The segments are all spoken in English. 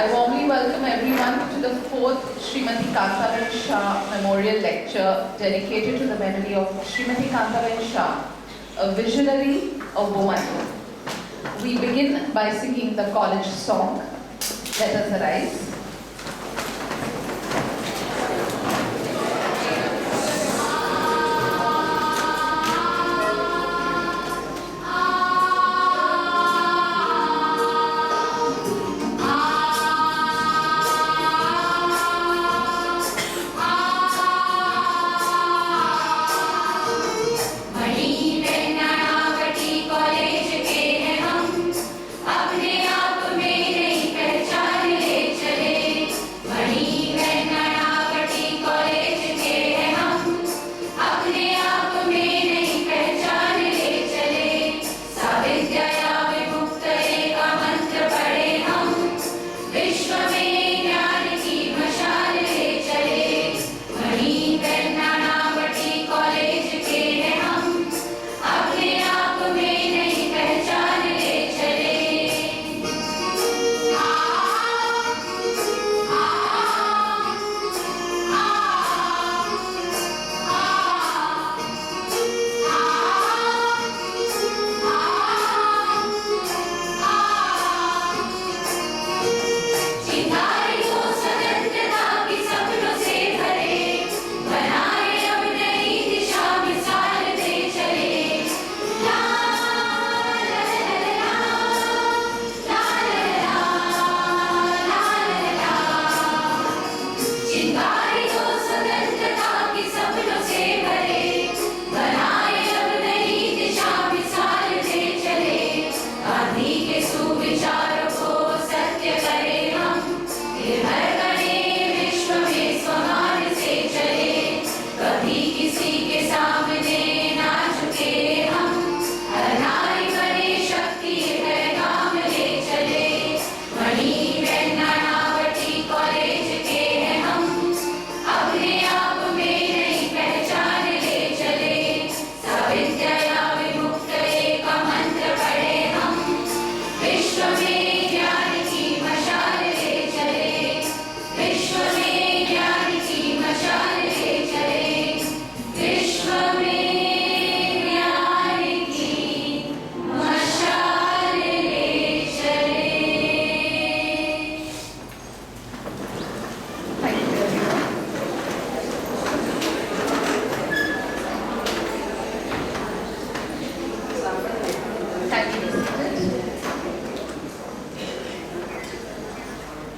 I warmly welcome everyone to the 4th Srimati Kantaben Shah Memorial Lecture dedicated to the memory of Srimati Kantaben Shah, a visionary, a woman. We begin by singing the college song, Let Us Arise.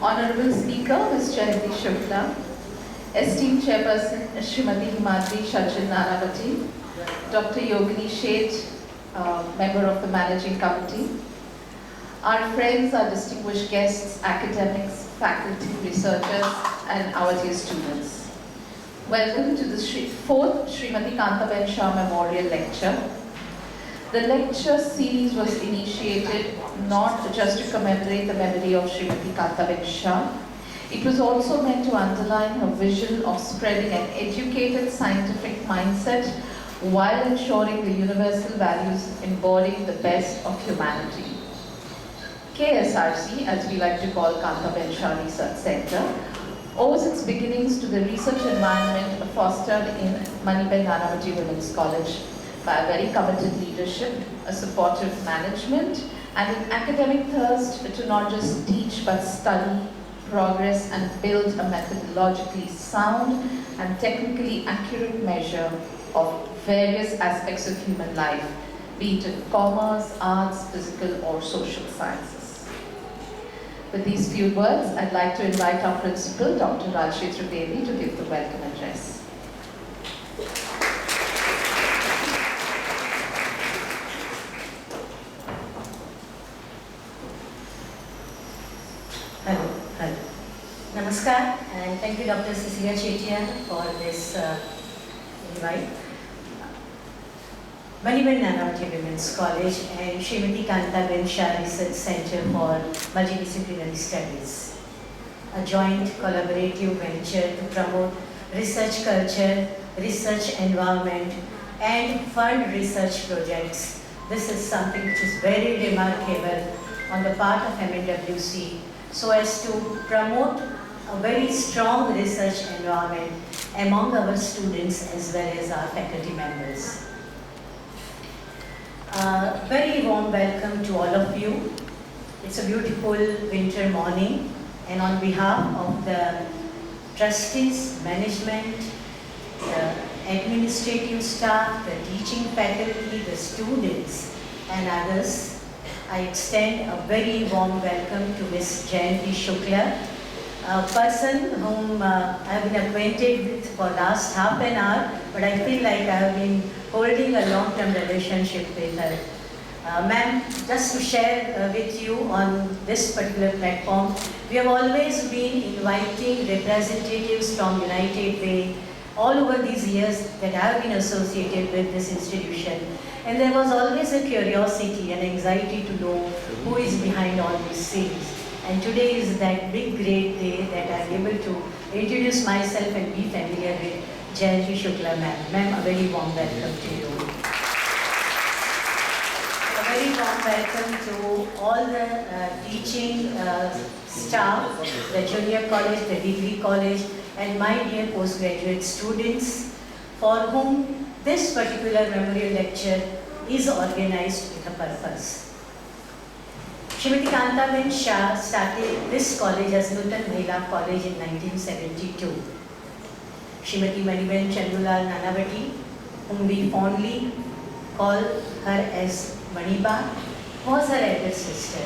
Honorable Speaker, Ms. Jayanti Shukla, esteemed Chairperson, Srimati Himadri Shachin Nanavati, Dr. Yogini Sheth, member of the Managing Committee, our friends, our distinguished guests, academics, faculty, researchers, and our dear students. Welcome to the 4th Srimati Kantaben Shah Memorial Lecture. The lecture series was initiated not just to commemorate the memory of Srimati Kantaben Shah. It was also meant to underline her vision of spreading an educated scientific mindset while ensuring the universal values embodying the best of humanity. KSRC, as we like to call Kantaben Shah Research Center, owes its beginnings to the research environment fostered in Maniben Nanavati Women's College by a very committed leadership, a supportive management, and an academic thirst to not just teach but study, progress, and build a methodologically sound and technically accurate measure of various aspects of human life, be it in commerce, arts, physical, or social sciences. With these few words, I'd like to invite our principal, Dr. Rajshri Trivedi, to give the welcome address. Hello. Namaskar, and thank you Dr. Cecilia Chetian for this invite. Maniben Nanavati Women's College and Srimati Kantaben Shah Research Center for Multidisciplinary Studies, a joint collaborative venture to promote research culture, research environment, and fund research projects. This is something which is very remarkable on the part of MNWC so as to promote a very strong research environment among our students as well as our faculty members. Very warm welcome to all of you. It's a beautiful winter morning, and on behalf of the trustees, management, the administrative staff, the teaching faculty, the students and others, I extend a very warm welcome to Ms. Jayanti Shukla, a person whom I have been acquainted with for last half an hour, but I feel like I have been holding a long-term relationship with her. Ma'am, just to share with you on this particular platform, we have always been inviting representatives from United Way all over these years that I have been associated with this institution. And there was always a curiosity and anxiety to know who is behind all these things. And today is that big great day that I am able to introduce myself and be familiar with Jayanti Shukla ma'am. Ma'am, a very warm welcome to you. A very warm welcome to all the teaching staff, the junior college, the degree college, and my dear postgraduate students for whom this particular memorial lecture is organized with a purpose. Shrimati Kantaben Shah started this college as Nutan Mahila College in 1972. Shrimati Maniben Chandulal Nanavati, whom we fondly call her as Maniba, was her elder sister.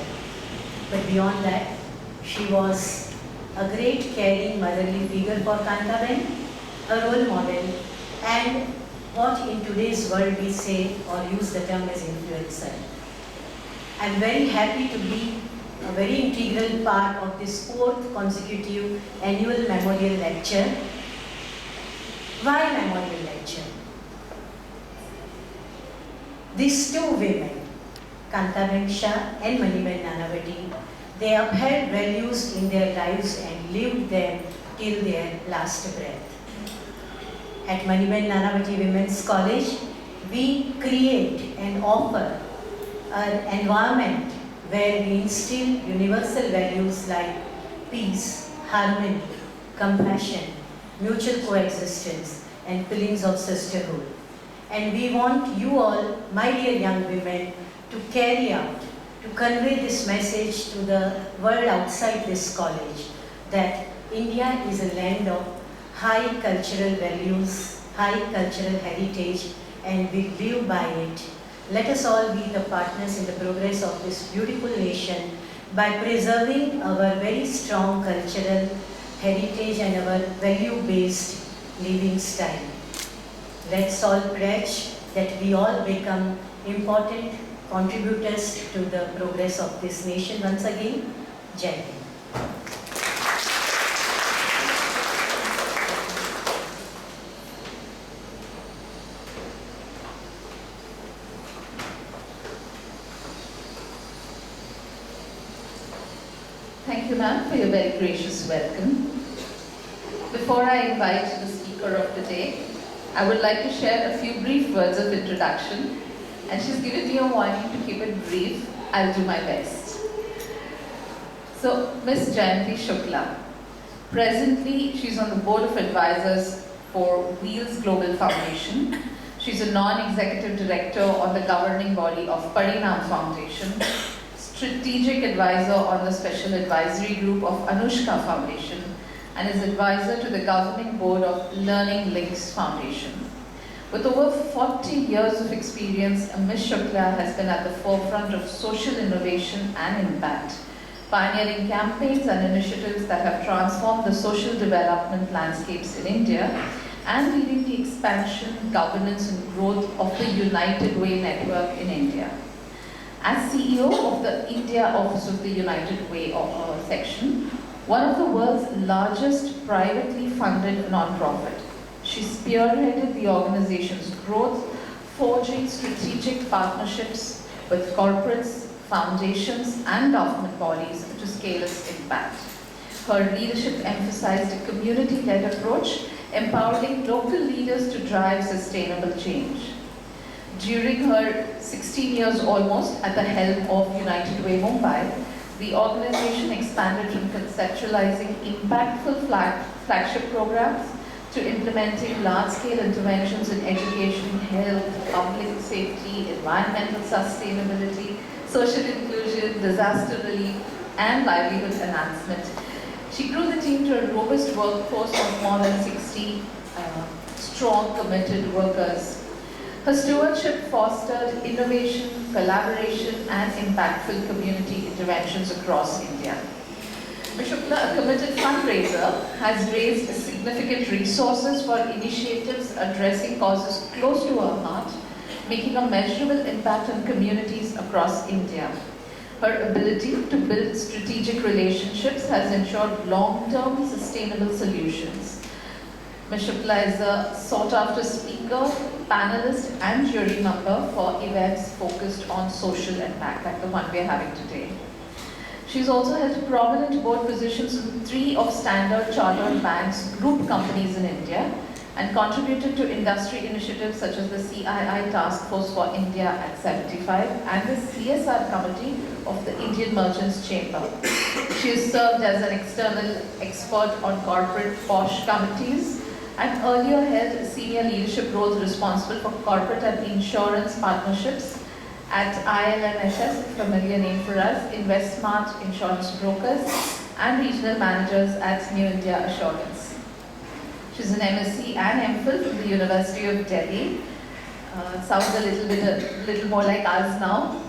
But beyond that, she was a great caring motherly figure for Kantaben, a role model, and what in today's world we say or use the term as influencer. I am very happy to be a very integral part of this 4th consecutive annual memorial lecture. Why memorial lecture? These two women, Kantaben Shah and Maniben Nanavati, they upheld values in their lives and lived them till their last breath. At Maniben Nanavati Women's College, we create and offer an environment where we instill universal values like peace, harmony, compassion, mutual coexistence, and feelings of sisterhood. And we want you all, my dear young women, to carry out, to convey this message to the world outside this college, that India is a land of high cultural values, high cultural heritage, and we live by it. Let us all be the partners in the progress of this beautiful nation by preserving our very strong cultural heritage and our value-based living style. Let's all pledge that we all become important contributors to the progress of this nation. Once again, Jai Hind. Thank you, ma'am, for your very gracious welcome. Before I invite the speaker of the day, I would like to share a few brief words of introduction, and she's given me a warning to keep it brief. I'll do my best. So, Ms. Jayanti Shukla. Presently, she's on the board of advisors for Wheels Global Foundation. She's a non-executive director on the governing body of Parinam Foundation, strategic advisor on the special advisory group of Anushka Foundation, and is advisor to the governing board of Learning Links Foundation. With over 40 years of experience, Ms. Shukla has been at the forefront of social innovation and impact, pioneering campaigns and initiatives that have transformed the social development landscapes in India and leading the expansion, governance and growth of the United Way network in India. As CEO of the India Office of the United Way section, one of the world's largest privately funded non-profit, she spearheaded the organization's growth, forging strategic partnerships with corporates, foundations, and government bodies to scale its impact. Her leadership emphasized a community-led approach, empowering local leaders to drive sustainable change. During her 16 years almost at the helm of United Way Mumbai, the organization expanded from conceptualizing impactful flagship programs to implementing large-scale interventions in education, health, public safety, environmental sustainability, social inclusion, disaster relief, and livelihood enhancement. She grew the team to a robust workforce of more than 60 strong, committed workers. Her stewardship fostered innovation, collaboration, and impactful community interventions across India. Ms. Shukla, a committed fundraiser, has raised significant resources for initiatives addressing causes close to her heart, making a measurable impact on communities across India. Her ability to build strategic relationships has ensured long-term sustainable solutions. Ms. Shukla is a sought-after speaker, panelist, and jury member for events focused on social impact, like the one we are having today. She's also held prominent board positions in 3 of Standard Chartered Bank's group companies in India and contributed to industry initiatives such as the CII Task Force for India at 75 and the CSR Committee of the Indian Merchants Chamber. She has served as an external expert on corporate POSH committees and earlier held senior leadership roles responsible for corporate and insurance partnerships at ILMHS, a familiar name for us, InvestSmart Insurance Brokers, and regional managers at New India Assurance. She's an MSc and MPhil from the University of Delhi. Sounds a little more like us now.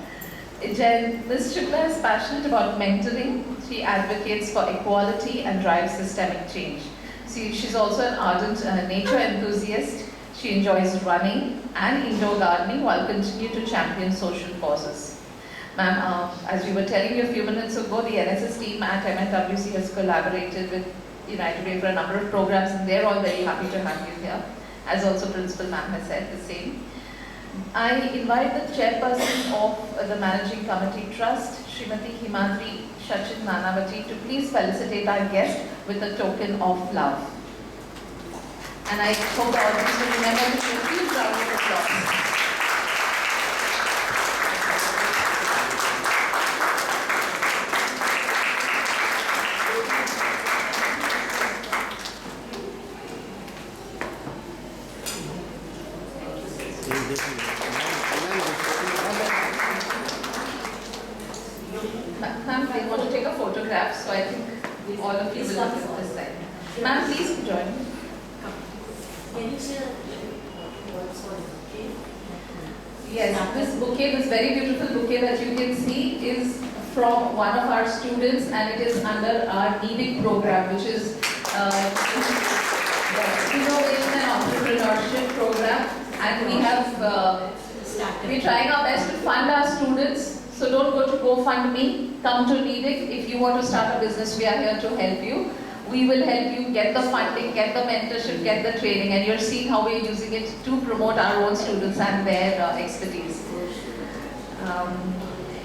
Ms. Shukla is passionate about mentoring. She advocates for equality and drives systemic change. She's also an ardent nature enthusiast. She enjoys running and indoor gardening while continuing to champion social causes. Ma'am, as we were telling you a few minutes ago, the NSS team at MNWC has collaborated with United Way for a number of programs, and they're all very happy to have you here, as also Principal Ma'am has said the same. I invite the Chairperson of the Managing Committee Trust, Srimati Himadri Sachin Nanavati, to please felicitate our guest with a token of love. And I hope the audience will remember to give a huge round of applause. Ma'am, they want to take a photograph, so I think all of you will look at this side. Ma'am, please join me. Can you share what's on the bouquet? Yes, this bouquet, this very beautiful bouquet that you can see is from one of our students, and it is under our NEEDIC program, which is the Innovation and Entrepreneurship program. And we have, we're trying our best to fund our students. So don't go to GoFundMe, come to NEEDIC. If you want to start a business, we are here to help you. We will help you get the funding, get the mentorship, get the training, and you're seeing how we're using it to promote our own students and their expertise.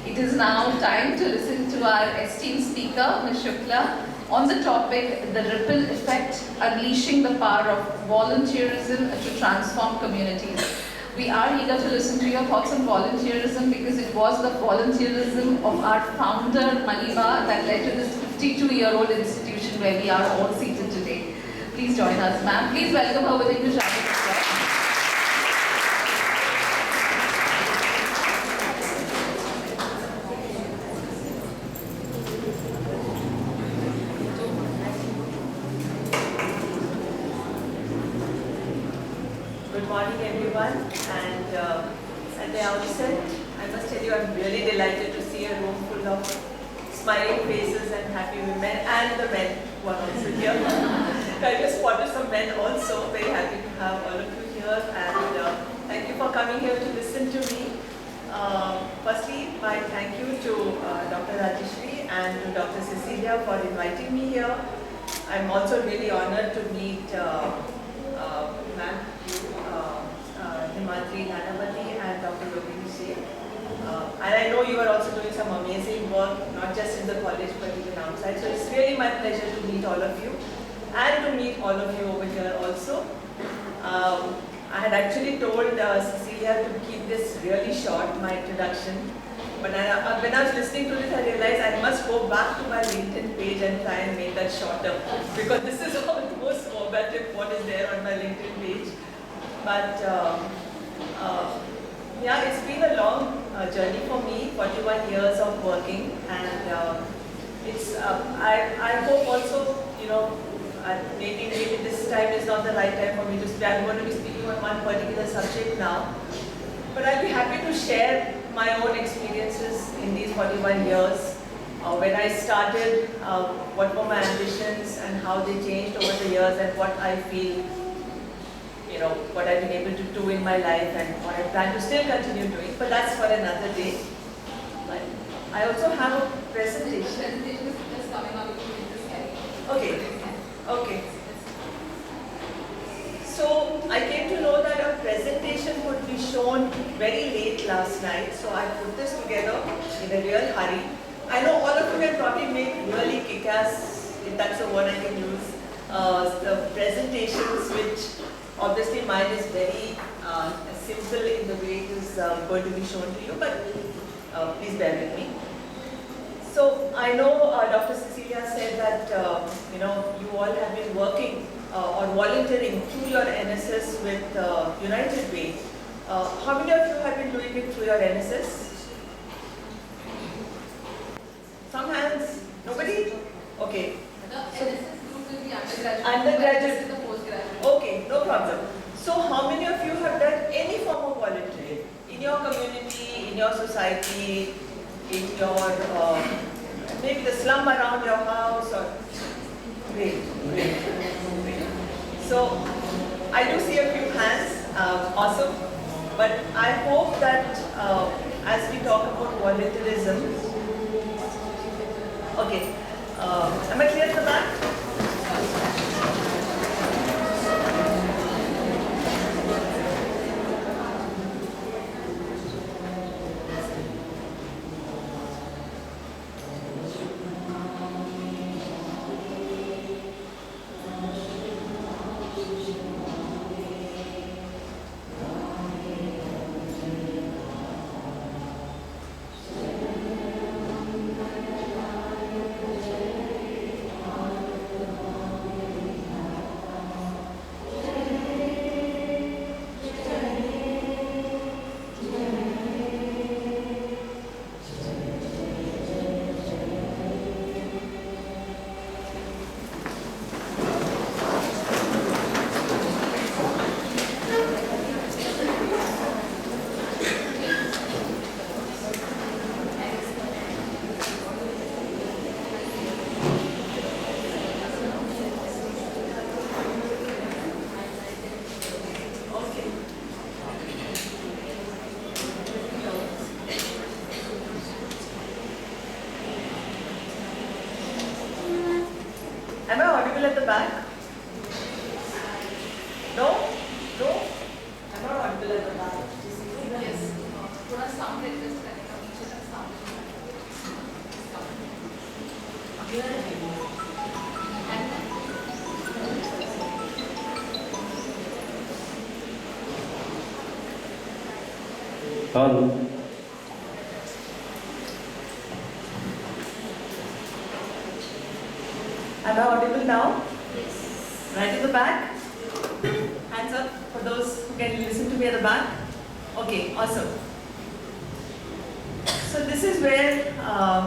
It is now time to listen to our esteemed speaker, Ms. Shukla, on the topic, the ripple effect, unleashing the power of volunteerism to transform communities. We are eager to listen to your thoughts on volunteerism because it was the volunteerism of our founder, Maniba, that led to this 52-year-old institution where we are all seated today. Please join us, ma'am. Please welcome her with English round of applause. Good morning, everyone. And at the outset, I must tell you, I'm really delighted to see a room full of smiling faces and happy women, and the men who are also here. I just spotted some men also. Very happy to have all of you here, and thank you for coming here to listen to me. Firstly, my thank you to Dr. Rajeshri and to Dr. Cecilia for inviting me here. I'm also really honored to meet Ma'am Himadri Nanavati and Dr. Yogini Sheth. And I know you are also doing some amazing work, not just in the college but even outside. So it's really my pleasure to meet all of you and to meet all of you over here also. I had actually told Cecilia to keep this really short, my introduction, But when I was listening to this, I realized I must go back to my LinkedIn page and try and make that shorter, because this is almost verbatim what is there on my LinkedIn page. But yeah, it's been a long journey for me, 41 years of working, and it's I hope also, you know, maybe this time is not the right time for me to speak. I'm going to be speaking on one particular subject now, but I'll be happy to share my own experiences in these 41 years. When I started, what were my ambitions and how they changed over the years, and what I feel, you know, what I've been able to do in my life and what I plan to still continue doing, but that's for another day. But I also have a presentation. Okay, okay. So I came to know that a presentation would be shown very late last night, so I put this together in a real hurry. I know all of you can probably make really kick-ass, if that's a word I can use, the presentations, which obviously mine is very simple in the way it is going to be shown to you, but please bear with me. So I know Dr. Cecilia said that you know, you all have been working or volunteering through your NSS with United Way. How many of you have been doing it through your NSS? Some hands? Nobody? Okay. Undergraduate. Okay, no problem. So how many of you have done any form of volunteering in your community, in your society, in your maybe the slum around your house? Or great. So I do see a few hands. Awesome. But I hope that as we talk about volunteerism, okay, am I clear at the back? Am I audible at the back? No? No? Am I audible at the back? Yes. थोड़ा sound adjust करेगा, नीचे तक sound Hello. Am I audible now? Yes. Right in the back? Hands up for those who can listen to me at the back. Okay, awesome. So this is where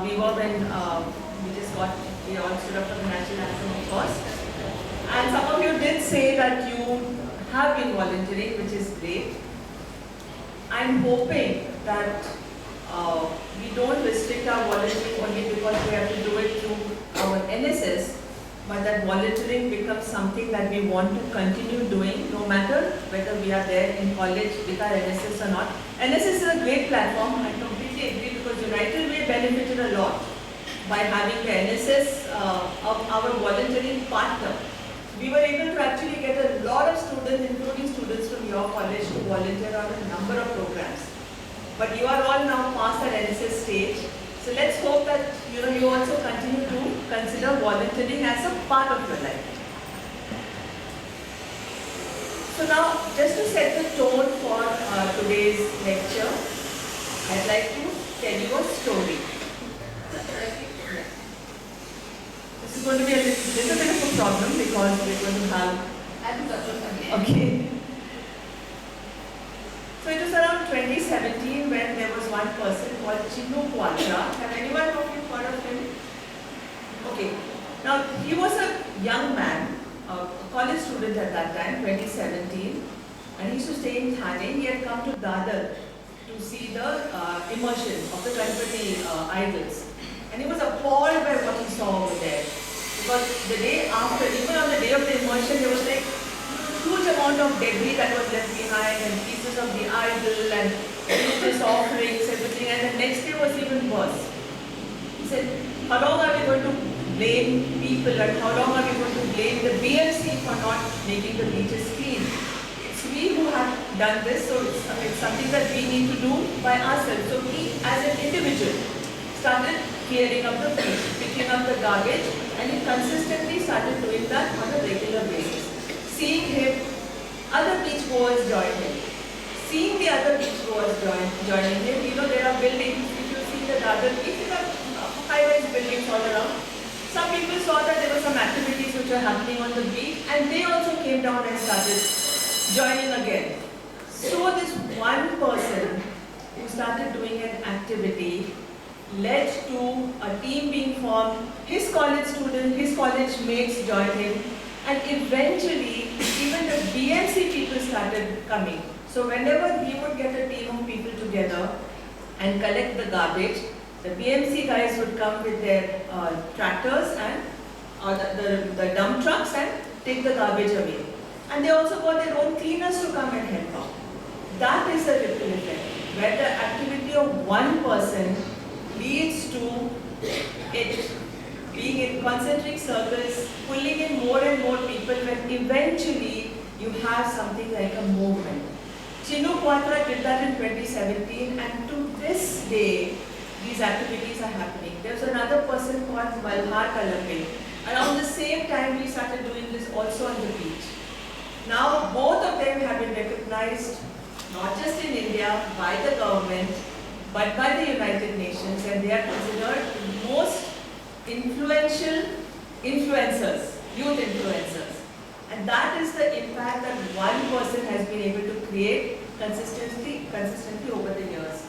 we were when we all stood up for the national anthem, of course. And some of you did say that you have been volunteering, which is great. I'm hoping that we don't restrict our volunteering only because we have to do it through our NSS, but that volunteering becomes something that we want to continue doing no matter whether we are there in college with our NSS or not. NSS is a great platform, I completely agree, because United Way benefited a lot by having the NSS of our volunteering partner. We were able to actually get a lot of students, including students from your college, to volunteer on a number of programs. But you are all now past that NSS stage. So let's hope that you also continue to consider volunteering as a part of your life. So now, just to set the tone for today's lecture, I'd like to tell you a story. This is going to be a little bit of a problem because we're going to have. Okay. So it was around 2017 when there was one person called Chinnu Quatra. Have anyone of you heard of him? Okay. Now he was a young man, a college student at that time, 2017, and he used to stay in Thane. He had come to Dadar to see the immersion of the Ganpati idols. And he was appalled by what he saw over there. Because the day after, even on the day of the immersion, there was like huge amount of debris that was left behind and pieces of the idol and religious offerings, everything. And the next day was even worse. He said, how long are we going to blame people and how long are we going to blame the BMC for not making the beaches clean? It's we who have done this, so it's something that we need to do by ourselves. So he, as an individual, started clearing up the beach, picking up the garbage, and he consistently started doing that on a regular basis. Seeing him, other beachgoers join him. Seeing the other beachgoers joining him, you know, there are buildings, if you see the other beach, there are high-rise buildings all around. Some people saw that there were some activities which were happening on the beach, and they also came down and started joining again. So this one person who started doing an activity led to a team being formed. His college students, his college mates joined him, and eventually even the BMC people started coming. So whenever he would get a team of people together and collect the garbage, the BMC guys would come with their tractors and the dump trucks and take the garbage away. And they also got their own cleaners to come and help out. That is the ripple effect, where the activity of one person leads to it being in concentric circles, pulling in more and more people, when eventually you have something like a movement. Chinnu Quatra did that in 2017, and to this day, these activities are happening. There's another person called Malhar Kalape. Around the same time, we started doing this also on the beach. Now, both of them have been recognized, not just in India, by the government, but by the United Nations, and they are considered the most influential influencers, youth influencers. And that is the impact that one person has been able to create consistently over the years.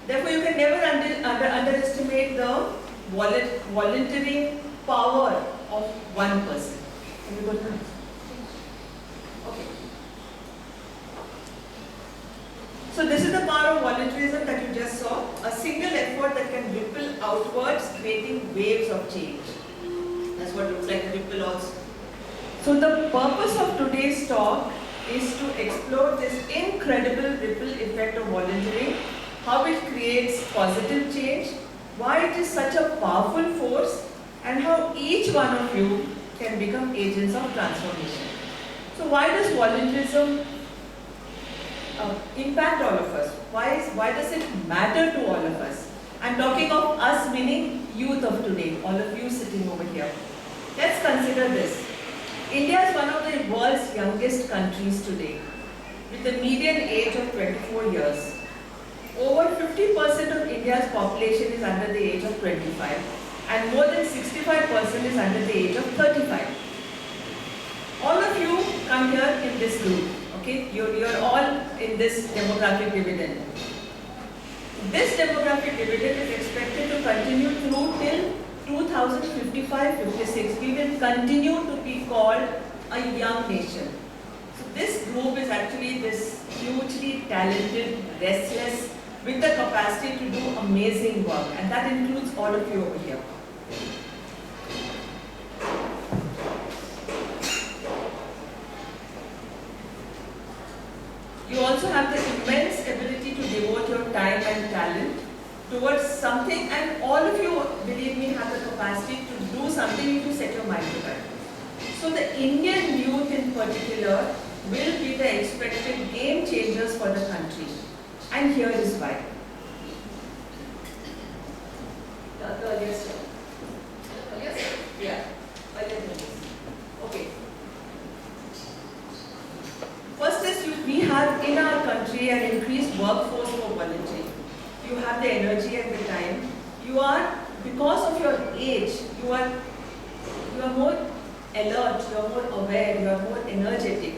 Therefore, you can never underestimate the volunteering power of one person. Can we go to the next? Okay. So this is the power of volunteerism that you just saw, a single effort that can ripple outwards, creating waves of change. That's what looks like a ripple also. So the purpose of today's talk is to explore this incredible ripple effect of volunteering, how it creates positive change, why it is such a powerful force, and how each one of you can become agents of transformation. So why does volunteerism impact all of us? Why does it matter to all of us? I'm talking of us, meaning youth of today, all of you sitting over here. Let's consider this. India is one of the world's youngest countries today, with a median age of 24 years. Over 50% of India's population is under the age of 25, and more than 65% is under the age of 35. All of you come here in this group, okay? You're all in this demographic dividend. This demographic dividend is expected to continue through till 2055-56. We will continue to be called a young nation. So this group is actually this hugely talented, restless, with the capacity to do amazing work, and that includes all of you over here. You also have the immense ability to devote your time and talent towards something, and all of you, believe me, have the capacity to do something if you set your mind to that. So the Indian youth in particular will be the expected game changers for the country. And here is why. The earliest one. Yeah. Okay. First is we have in our country an increased workforce for volunteering. age, you are more alert, you are more aware, you are more energetic,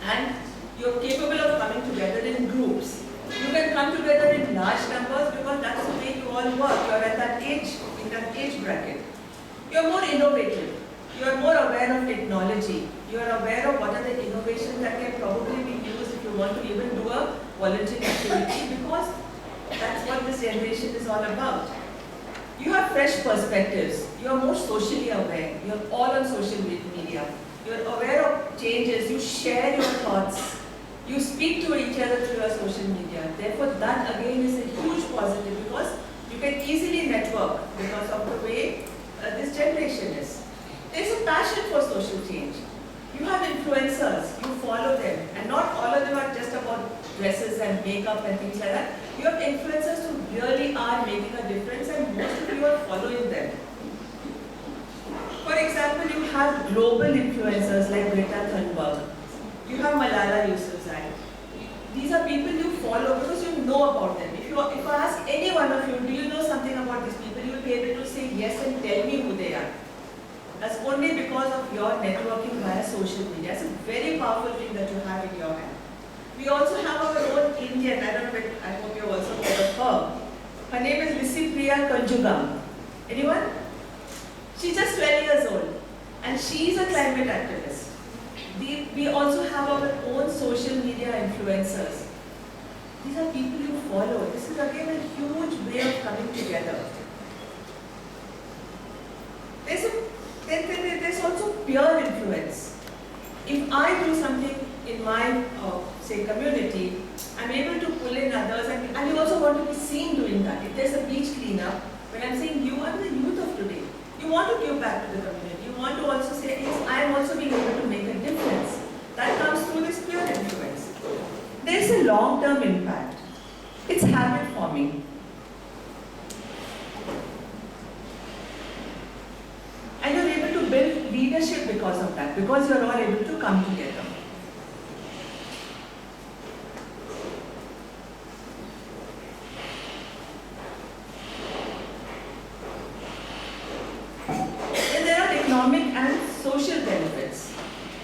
and you're capable of coming together in groups. You can come together in large numbers because that's the way you all work. You're at that age, in that age bracket. You're more innovative. You're more aware of technology. You're aware of what are the innovations that can probably be used if you want to even do a volunteering activity, because that's what this generation is all about. You have fresh perspectives. You're more socially aware. You're all on social media. You're aware of changes. You share your thoughts. You speak to each other through your social media. Therefore, that again is a huge positive because you can easily network because of the way this generation is. There's a passion for social change. You have influencers, you follow them, and not all of them are just about dresses and makeup and things like that. You have influencers who really are making a difference, and most of you are following them. For example, you have global influencers like Greta Thunberg. You have Malala Yousafzai. These are people you follow because you know about them. If I ask any one of you, do you know something about these people, you will be able to say yes and tell me who they are. That's only because of your networking via social media. It's a very powerful thing that you have in your hand. We also have our own Indian, I don't know, I hope you also heard of her. Her name is Lissipriya Kanjugam. Anyone? She's just 12 years old and she's a climate activist. We also have our own social media influencers. These are people you follow. This is again a huge way of coming together. There's also peer influence. If I do something in my, say, community, I'm able to pull in others, and you also want to be seen doing that. If there's a beach cleanup, when I'm saying you are the youth of today, you want to give back to the community. You want to also say, yes, I am also being able to make a difference. That comes through this peer influence. There's a long-term impact. It's habit forming. And you're able to build leadership because of that, because you're all able to come together. Then there are economic and social benefits.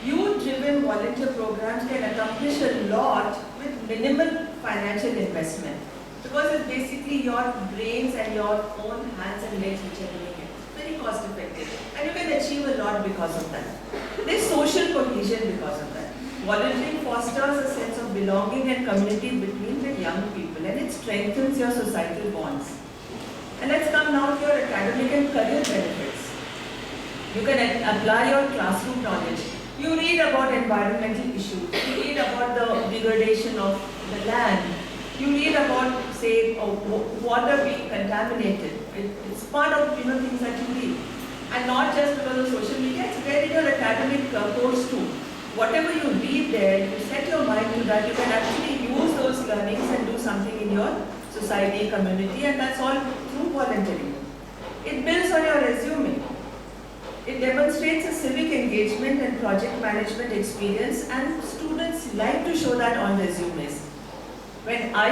Youth-driven volunteer programs can accomplish a lot with minimal financial investment, because it's basically your brains and your own hands and legs which are doing it. Very cost effective, and you can achieve a lot because of that. There's social cohesion because of that. Volunteering fosters a sense of belonging and community between the young people, and it strengthens your societal bonds. And let's come now to your academic and career benefits. You can apply your classroom knowledge. You read about environmental issues. You read about the degradation of the land. You read about, say, water being contaminated. It's part of things that you read. And not just because of social media, it's there in your academic course too. Whatever you read there, you set your mind to that, you can actually use those learnings and do something in your society, community, and that's all through volunteering. It builds on your resume. It demonstrates a civic engagement and project management experience, and students like to show that on resumes. When I